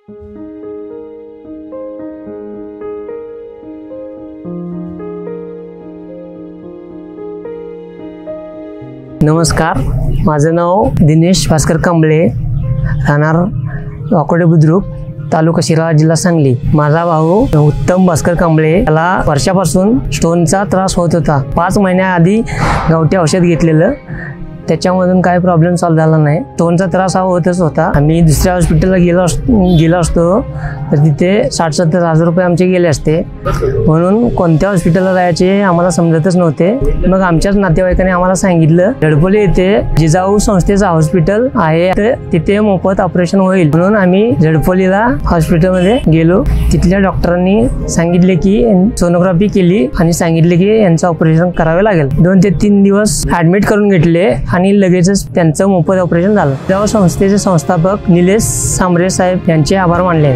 नमस्कार, माझं नाव दिनेश भास्कर कांबळे, राहणार वाकोडे बुद्रुक, तालुका शिराळा, जिल्हा सांगली। माझा भाऊ उत्तम भास्कर कांबळे याला वर्षापासून स्टोनचा त्रास होत होता। 5 महिन्याआधी गावठी औषध घेतलेलं, त्याच्यामधून काय प्रॉब्लेम सॉल्व झाला नाही। स्टोनचा त्रास हा होतच होता। आम्ही दुसऱ्या हॉस्पिटलला गेलो असतो तर तिथे 60-70 हजार रुपये आमचे गेले असते, म्हणून कोणत्या हॉस्पिटलला जायचे आम्हाला समजतच नव्हते। मग आमच्याच नातेवाईकांनी आम्हाला सांगितलं झडपोली येथे जिजाऊ संस्थेचं हॉस्पिटल आहे, तर तिथे मोफत ऑपरेशन होईल, म्हणून आम्ही झडपोलीला हॉस्पिटलमध्ये गेलो। तिथल्या डॉक्टरांनी सांगितले की सोनोग्राफी केली आणि सांगितले की यांचं ऑपरेशन करावे लागेल। 2 ते 3 दिवस ऍडमिट करून घेतले आणि लगेचच त्यांचं मोफत ऑपरेशन झालं। जिजाऊ संस्थेचे संस्थापक निलेश सांबरे साहेब यांचे आभार मानले।